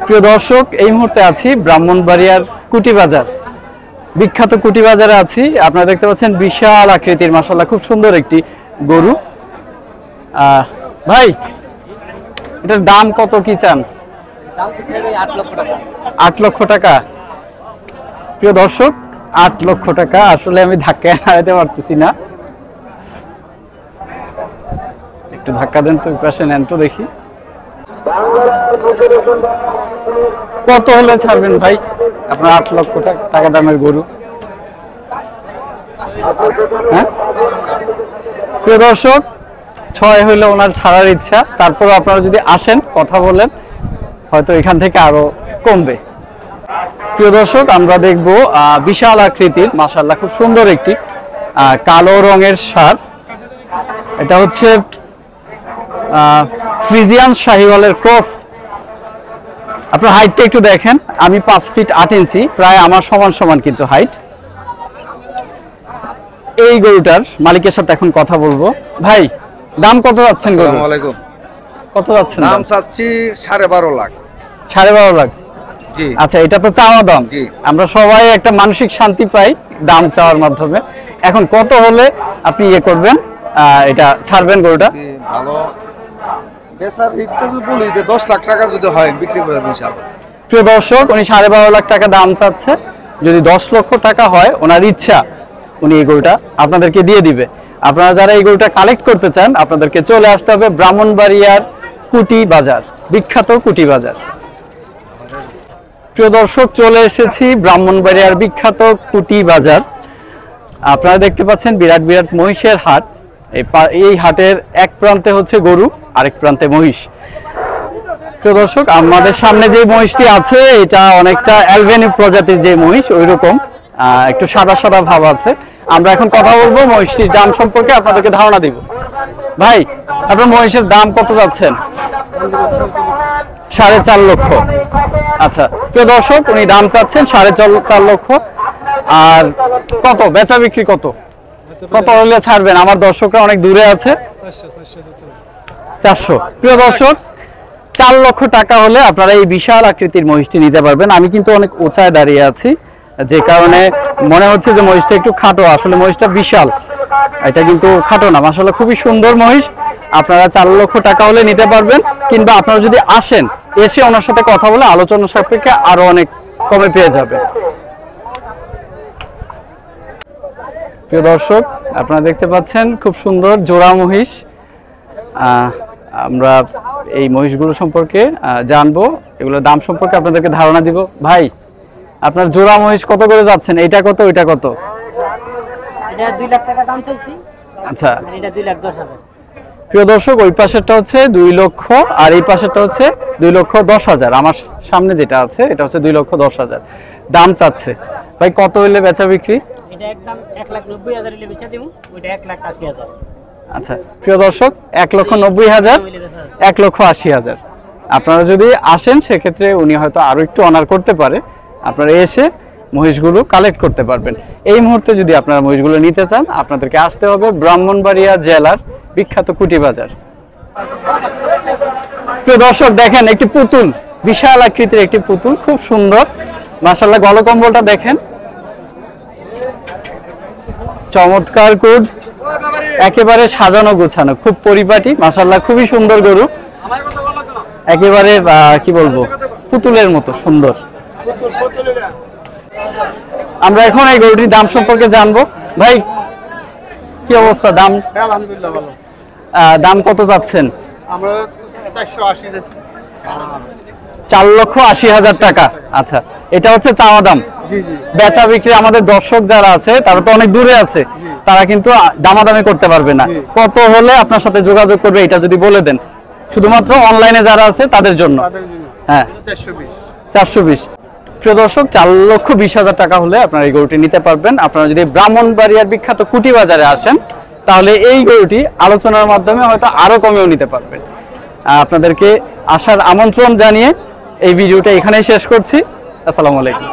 প্রিয় দর্শক, এই মুহূর্তে আছি ব্রাহ্মণবাড়িয়ার কুটি বাজার, বিখ্যাত কুটি বাজারে আছি। আপনারা দেখতে পাচ্ছেন বিশাল আকৃতির মাশাআল্লাহ খুব সুন্দর একটি গরু। ভাই, এটার দাম কত কি চান? 8 লক্ষ টাকা। প্রিয় দর্শক, 8 লক্ষ টাকা। আসলে আমি ধাক্কায় হারাতে পারতেছি না, একটু ধাক্কা দেন তো, পাশে নেন তো দেখি কত হলে ছাড়বেন ভাই আপনার 8 লক্ষ টাকা দামের গরু? হ্যাঁ প্রিয় দর্শক, 6 হইলে ওনার ছাড়ার ইচ্ছা। তারপর আপনারা যদি আসেন, কথা বলেন, হয়তো এখান থেকে আরো কমবে। প্রিয় দর্শক, আমরা দেখব বিশাল আকৃতির মাশাআল্লাহ খুব সুন্দর একটি কালো রঙের ষাঁড়। এটা হচ্ছে ফ্রিজিয়ান শাহিওয়ালের ক্রস। আপনার হাইটটা একটু দেখেন, আমি 5 ফিট 8 ইঞ্চি, প্রায় আমার সমান সমান কিন্তু হাইট। এই গরুটার মালিকের সাথে এখন কথা বলবো। ভাই, দাম কত যাচ্ছেন গরু? আসসালামু আলাইকুম। কত যাচ্ছেন? দাম চাচ্ছি 12.5 লাখ। 12.5 লাখ? জি। আচ্ছা, এটা তো চাওয়া দাম। জি। আমরা সবাই একটা মানসিক শান্তি পাই দাম চাওয়ার মাধ্যমে। এখন কত হলে আপনি ইয়ে করবেন, এটা ছাড়বেন গরুটা? ভালো বেচার হিটটা যদি বলি যে 10 লাখ টাকা যদি হয় বিক্রি করে দেব ইনশাআল্লাহ। প্রিয় দর্শক, উনি 12.5 লাখ টাকা দাম চাচ্ছে। যদি 10 লক্ষ টাকা হয়, ওনার ইচ্ছা উনি এই গরুটা আপনাদেরকে দিয়ে দিবে। আপনারা যারা এই গরুটা কালেক্ট করতে চান, আপনাদেরকে চলে আসতে হবে ব্রাহ্মণবাড়িয়ার কুটি বাজার, বিখ্যাত কুটি বাজার। প্রিয় দর্শক, চলে এসেছি ব্রাহ্মণবাড়িয়ার বিখ্যাত কুটি বাজার। আপনারা দেখতে পাচ্ছেন বিরাট বিরাট মহিষের হাট। এই হাটের এক প্রান্তে হচ্ছে গরু, আরেক প্রান্তে মহিষ। প্রিয় দর্শক, আমাদের সামনে যে মহিষটি আছে, এটা অনেকটা অ্যালবেনি প্রজাতির যে মহিষ, ওই রকম একটু সাদা সাদা ভাব আছে। আমরা এখন কথা বলবো মহিষটির দাম সম্পর্কে, আপনাদেরকে ধারণা দিব। ভাই, আপনার মহিষের দাম কত যাচ্ছেন? 4.5 লক্ষ। আচ্ছা প্রিয় দর্শক, উনি দাম চাচ্ছেন 4.5 লক্ষ। আর কত বেচা বিক্রি কত কত হলে ছাড়বেন? আমার দর্শকরা অনেক দূরে আছে। 400। প্রিয় দর্শক, 4 লক্ষ টাকা হলে আপনারা এই বিশাল আকৃতির মহিষটি নিতে পারবেন। আমি কিন্তু অনেক উঁচায় দাঁড়িয়ে আছি, যে কারণে মনে হচ্ছে যে মহিষটা একটু খাটো। আসলে মহিষটা বিশাল, এটা কিন্তু খাটো না। মাশাআল্লাহ খুবই সুন্দর মহিষ। আপনারা 4 লক্ষ টাকা হলে নিতে পারবেন, কিংবা আপনারা যদি আসেন, এসে ওনার সাথে কথা বলে আলোচনা সাপেক্ষে আরো অনেক কমে পেয়ে যাবেন। প্রিয় দর্শক, আপনারা দেখতে পাচ্ছেন খুব সুন্দর জোড়া মহিষ। আমরা এই মহিষগুলো সম্পর্কে জানবো, এগুলোর দাম সম্পর্কে আপনাদেরকে ধারণা দিব। ভাই, আপনার জোড়া মহিষ কত করে যাচ্ছেন? এটা কত, ওইটা কত? এটা 2 লাখ টাকা দাম চাইছি। আচ্ছা, এটা 2,10,000। প্রিয় দর্শক, ওই পাশেরটা হচ্ছে 2 লক্ষ, আর এই পাশেরটা হচ্ছে 2,10,000। আমার সামনে যেটা আছে, এটা হচ্ছে 2,10,000 দাম চাচ্ছে। ভাই, কত হইলে বেচা বিক্রি? এটা একদম 1,90,000 হইলে বেচা দেব। ওইটা 1,80,000। আচ্ছা প্রিয় দর্শক, 1,90,000, 1,80,000। আপনারা যদি আসেন, সেক্ষেত্রে উনি হয়তো আরো একটু অনার করতে পারে। আপনারা এসে মহিষগুলো কালেক্ট করতে পারবেন। এই মুহূর্তে যদি আপনারা মহিষগুলো নিতে চান, আপনাদেরকে আসতে হবে ব্রাহ্মণবাড়িয়া জেলার বিখ্যাত কুটি বাজার। প্রিয় দর্শক, দেখেন একটি পুতুল, বিশাল আকৃতির একটি পুতুল, খুব সুন্দর মাশাআল্লাহ। গলকম্বলটা দেখেন, চমৎকার কুজ, একেবারে সাজানো গোছানো, খুব পরিপাটি মাশাআল্লাহ। খুবই সুন্দর গরু, একেবারে কি বলবো, পুতুলের মতো সুন্দর। আমরা এখন এই গরুটির দাম সম্পর্কে জানবো। ভাই, কি অবস্থা? দাম? আলহামদুলিল্লাহ ভালো। দাম কত যাচ্ছেন? আমরা 480 যাচ্ছি। 4,80,000 টাকা। আচ্ছা, এটা হচ্ছে চাওয়া দাম। জি জি। বেচা বিক্রি আমাদের দর্শক যারা আছে, তারা তো অনেক দূরে আছে, তারা কিন্তু দামাদামি করতে পারবে না। কত হলে আপনার সাথে যোগাযোগ করবে, এটা যদি বলে দেন, শুধুমাত্র অনলাইনে যারা আছে তাদের জন্য। হ্যাঁ, 420। প্রিয় দর্শক, 4,20,000 টাকা হলে আপনারা এই গরুটি নিতে পারবেন। আপনারা যদি ব্রাহ্মণবাড়িয়ার বিখ্যাত কুটি বাজারে আসেন, তাহলে এই গরুটি আলোচনার মাধ্যমে হয়তো আরো কমেও নিতে পারবেন। আপনাদেরকে আসার আমন্ত্রণ জানিয়ে এই ভিডিওটা এখানেই শেষ করছি। আসসালামু আলাইকুম।